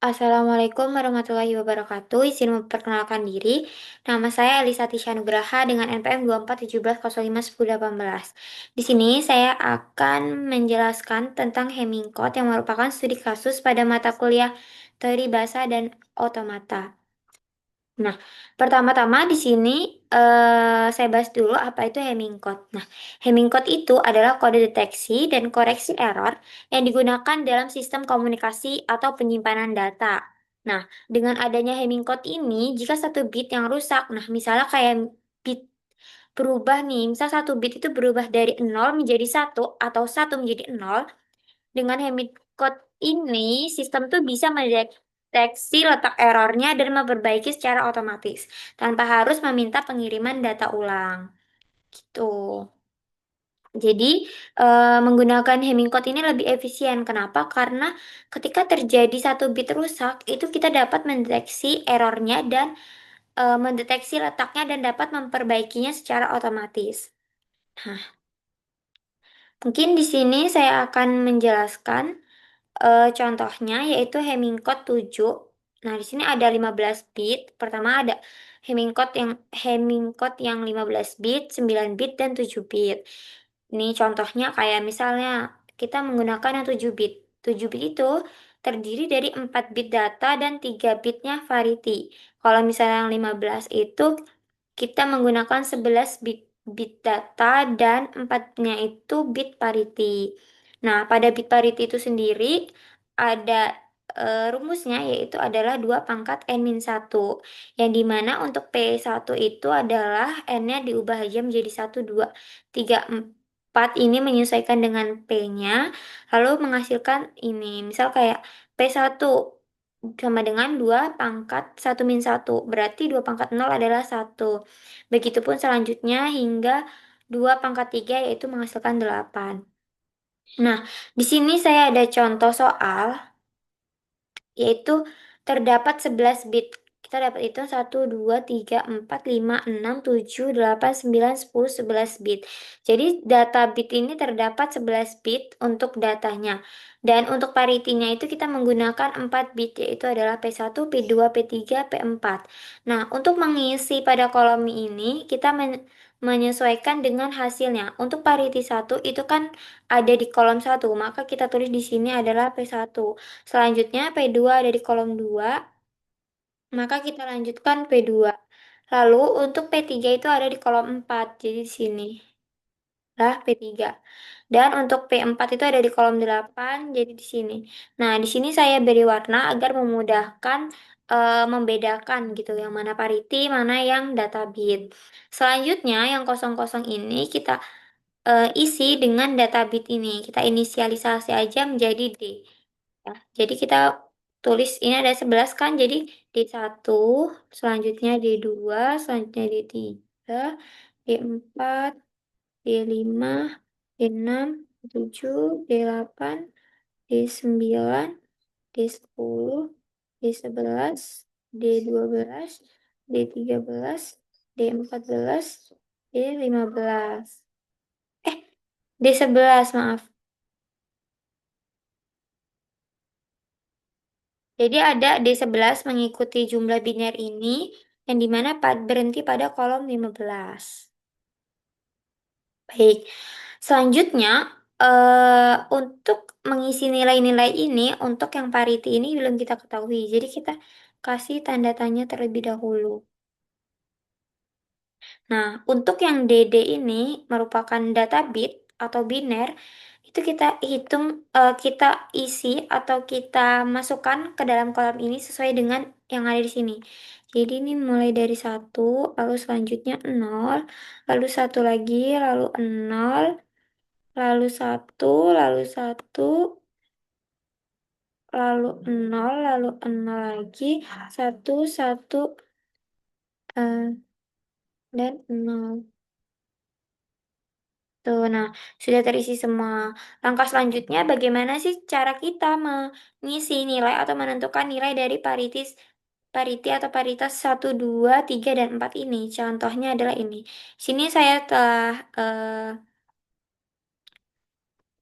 Assalamualaikum warahmatullahi wabarakatuh. Izin memperkenalkan diri. Nama saya Elisa Tisha Nugraha dengan NPM 2417051018. Di sini saya akan menjelaskan tentang Hemming Code yang merupakan studi kasus pada mata kuliah Teori Bahasa dan Otomata. Nah, pertama-tama di sini saya bahas dulu apa itu Hemming Code. Nah, Hemming Code itu adalah kode deteksi dan koreksi error yang digunakan dalam sistem komunikasi atau penyimpanan data. Nah, dengan adanya Hemming Code ini, jika satu bit yang rusak, nah misalnya kayak bit berubah nih, misal satu bit itu berubah dari nol menjadi satu atau satu menjadi nol, dengan Hemming Code ini, sistem tuh bisa mendeteksi letak errornya dan memperbaiki secara otomatis, tanpa harus meminta pengiriman data ulang. Gitu. Jadi, menggunakan Hemming Code ini lebih efisien. Kenapa? Karena ketika terjadi satu bit rusak, itu kita dapat mendeteksi errornya dan mendeteksi letaknya dan dapat memperbaikinya secara otomatis. Nah, mungkin di sini saya akan menjelaskan contohnya yaitu Hemming Code 7. Nah, di sini ada 15 bit. Pertama ada Hemming Code yang 15 bit, 9 bit dan 7 bit. Ini contohnya kayak misalnya kita menggunakan yang 7 bit. 7 bit itu terdiri dari 4 bit data dan 3 bitnya variety. Kalau misalnya yang 15 itu kita menggunakan 11 bit data dan 4-nya itu bit parity. Nah, pada bit parity itu sendiri ada rumusnya yaitu adalah 2 pangkat n-1, yang dimana untuk P1 itu adalah n-nya diubah aja menjadi 1, 2, 3, 4 ini menyesuaikan dengan P-nya, lalu menghasilkan ini. Misal kayak P1 sama dengan 2 pangkat 1-1, berarti 2 pangkat 0 adalah 1. Begitupun selanjutnya hingga 2 pangkat 3 yaitu menghasilkan 8. Nah, di sini saya ada contoh soal yaitu terdapat 11 bit. Kita dapat itu 1, 2, 3, 4, 5, 6, 7, 8, 9, 10, 11 bit. Jadi data bit ini terdapat 11 bit untuk datanya. Dan untuk paritinya itu kita menggunakan 4 bit, yaitu adalah P1, P2, P3, P4. Nah, untuk mengisi pada kolom ini, kita menyesuaikan dengan hasilnya. Untuk pariti 1 itu kan ada di kolom 1, maka kita tulis di sini adalah P1. Selanjutnya P2 ada di kolom 2, maka kita lanjutkan P2. Lalu untuk P3 itu ada di kolom 4, jadi di sini lah P3. Dan untuk P4 itu ada di kolom 8, jadi di sini. Nah, di sini saya beri warna agar memudahkan membedakan gitu, yang mana parity, mana yang data bit. Selanjutnya yang kosong-kosong ini kita isi dengan data bit ini. Kita inisialisasi aja menjadi D. Ya, jadi kita tulis ini ada 11 kan, jadi D1, selanjutnya D2, selanjutnya D3, D4, D5, D6, D7, D8, D9, D10, D11, D12, D13, D14, D15. Eh, D11, maaf. Jadi ada D11 mengikuti jumlah biner ini, yang dimana berhenti pada kolom 15. Baik, selanjutnya untuk mengisi nilai-nilai ini, untuk yang parity ini belum kita ketahui. Jadi kita kasih tanda tanya terlebih dahulu. Nah, untuk yang DD ini merupakan data bit atau biner, itu kita hitung, kita isi atau kita masukkan ke dalam kolom ini sesuai dengan yang ada di sini. Jadi ini mulai dari 1, lalu selanjutnya 0, lalu satu lagi, lalu 0, lalu 1, lalu 1, lalu 0, lalu 0 lagi, 1, 1, dan 0. Tuh, nah, sudah terisi semua. Langkah selanjutnya, bagaimana sih cara kita mengisi nilai atau menentukan nilai dari pariti atau paritas 1, 2, 3 dan 4 ini? Contohnya adalah ini. Sini saya telah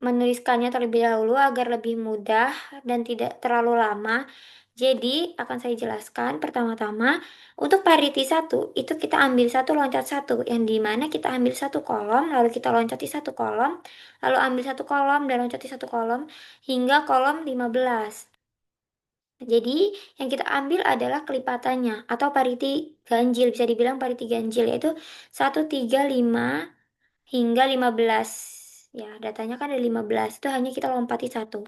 menuliskannya terlebih dahulu agar lebih mudah dan tidak terlalu lama. Jadi, akan saya jelaskan pertama-tama, untuk parity satu itu kita ambil satu loncat satu, yang dimana kita ambil satu kolom, lalu kita loncati satu kolom, lalu ambil satu kolom dan loncati satu kolom, hingga kolom 15. Jadi, yang kita ambil adalah kelipatannya, atau parity ganjil, bisa dibilang parity ganjil, yaitu 135 hingga 15. Ya, datanya kan ada 15, itu hanya kita lompati satu.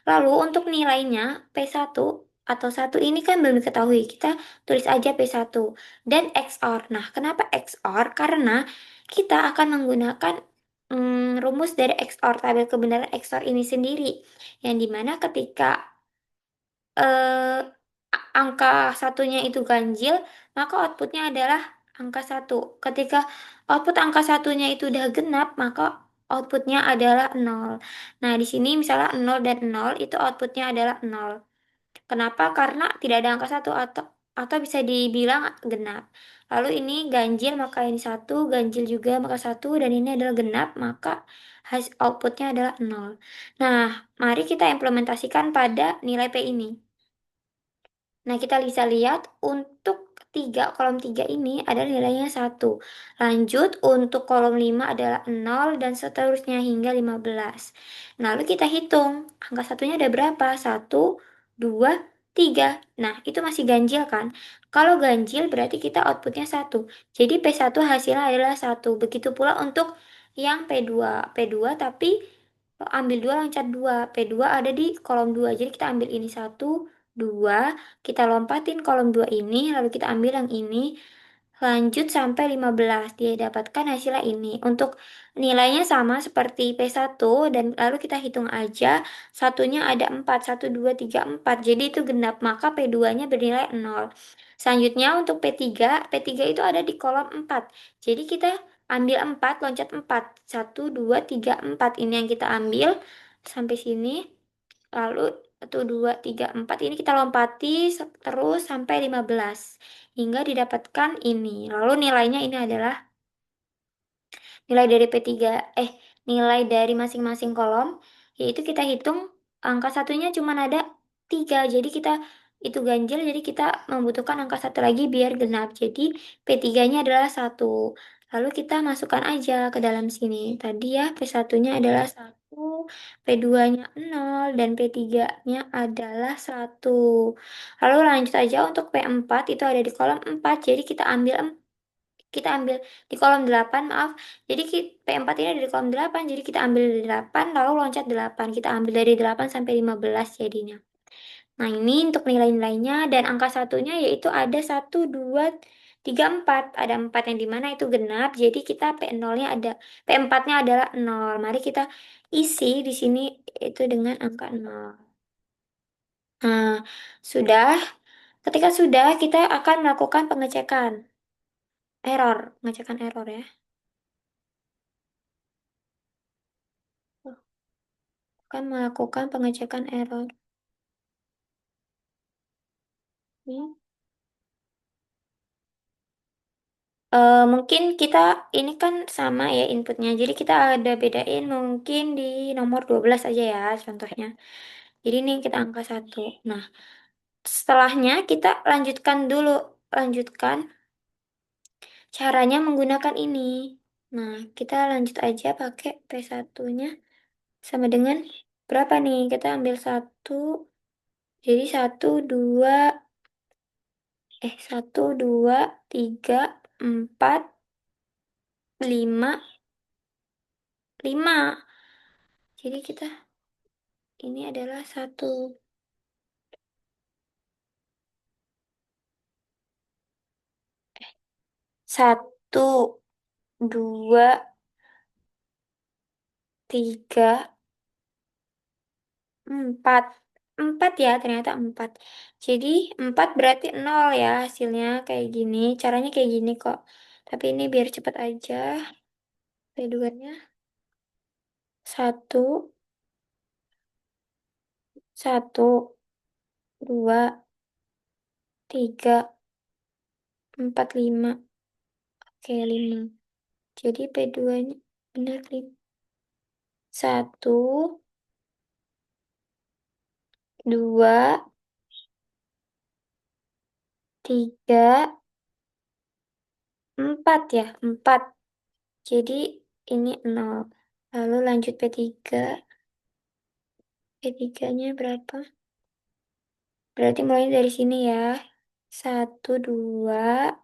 Lalu untuk nilainya P1 atau satu ini kan belum diketahui. Kita tulis aja P1 dan XOR. Nah, kenapa XOR? Karena kita akan menggunakan rumus dari XOR, tabel kebenaran XOR ini sendiri. Yang dimana ketika eh, angka satunya itu ganjil, maka outputnya adalah angka satu. Ketika output angka satunya itu udah genap, maka outputnya adalah nol. Nah, di sini misalnya nol dan nol itu outputnya adalah nol. Kenapa? Karena tidak ada angka satu, atau bisa dibilang genap. Lalu ini ganjil, maka ini satu, ganjil juga maka satu, dan ini adalah genap, maka hasil outputnya adalah nol. Nah, mari kita implementasikan pada nilai P ini. Nah, kita bisa lihat untuk kolom 3 ini adalah nilainya satu. Lanjut, untuk kolom 5 adalah nol dan seterusnya hingga 15. Lalu kita hitung, angka satunya ada berapa? Satu, 2, 3. Nah, itu masih ganjil kan? Kalau ganjil berarti kita outputnya satu. Jadi P1 hasilnya adalah satu. Begitu pula untuk yang P2. P2 tapi ambil 2 loncat 2. P2 ada di kolom 2. Jadi kita ambil ini satu, 2, kita lompatin kolom 2 ini, lalu kita ambil yang ini, lanjut sampai 15. Dia dapatkan hasilnya ini. Untuk nilainya sama seperti P1, dan lalu kita hitung aja, satunya ada 4, 1, 2, 3, 4. Jadi itu genap, maka P2-nya bernilai 0. Selanjutnya untuk P3, P3 itu ada di kolom 4. Jadi kita ambil 4, loncat 4. 1, 2, 3, 4. Ini yang kita ambil sampai sini. Lalu 1, 2, 3, 4 ini kita lompati terus sampai 15 hingga didapatkan ini. Lalu nilainya ini adalah nilai dari P3, nilai dari masing-masing kolom, yaitu kita hitung angka satunya cuma ada 3. Jadi kita itu ganjil, jadi kita membutuhkan angka satu lagi biar genap. Jadi P3-nya adalah satu. Lalu kita masukkan aja ke dalam sini. Tadi ya P1-nya adalah satu, P2-nya 0, dan P3-nya adalah satu. Lalu lanjut aja untuk P4 itu ada di kolom 4. Jadi kita ambil di kolom 8, maaf. Jadi P4 ini ada di kolom 8, jadi kita ambil dari 8, lalu loncat 8. Kita ambil dari 8 sampai 15 jadinya. Nah, ini untuk nilai-nilainya, dan angka satunya yaitu ada 1, 2, 3, 4. Ada 4 yang dimana itu genap, jadi kita P0-nya ada, P4-nya adalah 0. Mari kita isi di sini itu dengan angka 0. Nah, sudah. Ketika sudah, kita akan melakukan pengecekan pengecekan error ya. Akan melakukan pengecekan error. Ini. Mungkin kita ini kan sama ya inputnya. Jadi kita ada bedain mungkin di nomor 12 aja ya contohnya. Jadi ini kita angka satu. Nah, setelahnya kita lanjutkan dulu. Lanjutkan caranya menggunakan ini. Nah, kita lanjut aja pakai P1-nya sama dengan berapa nih? Kita ambil satu. Jadi satu, dua, tiga, empat, lima, lima. Jadi kita ini adalah satu, dua, tiga, empat. Empat ya, ternyata empat. Jadi empat berarti nol ya hasilnya kayak gini. Caranya kayak gini kok. Tapi ini biar cepet aja. P2-nya satu, satu, dua, tiga, empat, lima. Oke, lima. Jadi P2-nya benar lima. Satu, 2, P3, 4 ya, 4. Jadi ini 0. Lalu lanjut P3. P3-nya berapa? Berarti mulai dari sini ya. 1, 2,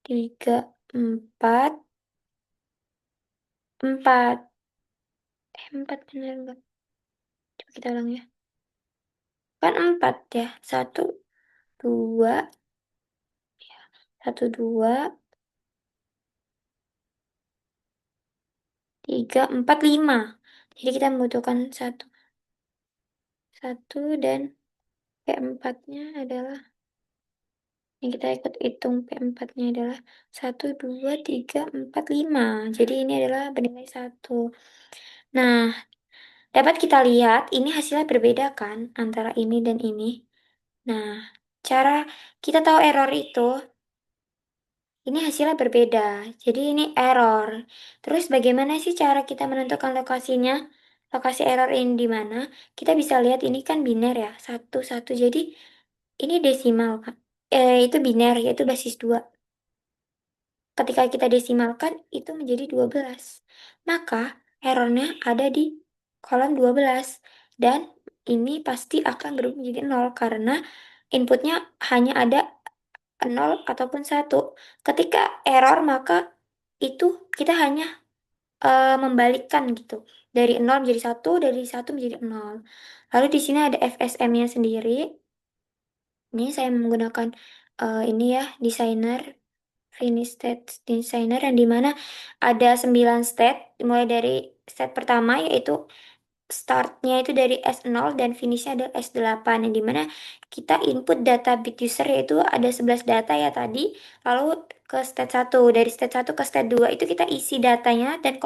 3, 4. 4. 4 bener nggak? Coba kita ulang ya. Kan 4 ya. 1, 2, 1, 2, 3, 4, 5. Jadi kita membutuhkan satu. Satu dan P4-nya adalah, yang kita ikut hitung P4-nya adalah 1, 2, 3, 4, 5. Jadi ini adalah bernilai 1. Nah, dapat kita lihat ini hasilnya berbeda kan antara ini dan ini. Nah, cara kita tahu error itu, ini hasilnya berbeda. Jadi ini error. Terus bagaimana sih cara kita menentukan lokasinya? Lokasi error ini di mana? Kita bisa lihat ini kan biner ya, satu satu. Jadi ini desimal kan. Itu biner yaitu basis 2. Ketika kita desimalkan itu menjadi 12. Maka errornya ada di kolom 12. Dan ini pasti akan berubah menjadi 0 karena inputnya hanya ada 0 ataupun 1. Ketika error maka itu kita hanya membalikkan gitu. Dari 0 menjadi 1, dari 1 menjadi 0. Lalu di sini ada FSM-nya sendiri. Ini saya menggunakan ini ya, designer, finish state designer, yang dimana ada 9 state, mulai dari state pertama yaitu startnya itu dari S0 dan finishnya ada S8, yang dimana kita input data bit user yaitu ada 11 data ya tadi, lalu ke state 1, dari state 1 ke state 2 itu kita isi datanya dan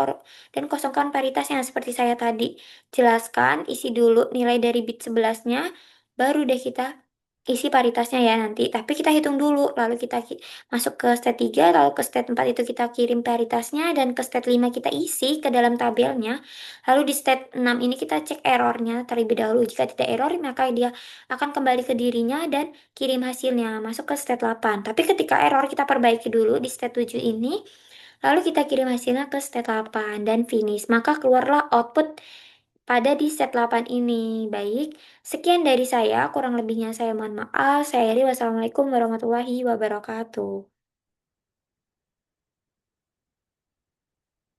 kosongkan paritasnya seperti saya tadi jelaskan, isi dulu nilai dari bit 11-nya, baru deh kita isi paritasnya ya nanti. Tapi kita hitung dulu, lalu kita masuk ke state 3, lalu ke state 4 itu kita kirim paritasnya, dan ke state 5 kita isi ke dalam tabelnya. Lalu di step 6 ini kita cek errornya terlebih dahulu. Jika tidak error, maka dia akan kembali ke dirinya dan kirim hasilnya masuk ke step 8. Tapi ketika error, kita perbaiki dulu di step 7 ini. Lalu kita kirim hasilnya ke step 8 dan finish. Maka keluarlah output pada di step 8 ini. Baik, sekian dari saya. Kurang lebihnya saya mohon maaf. Saya Eri. Wassalamualaikum warahmatullahi wabarakatuh.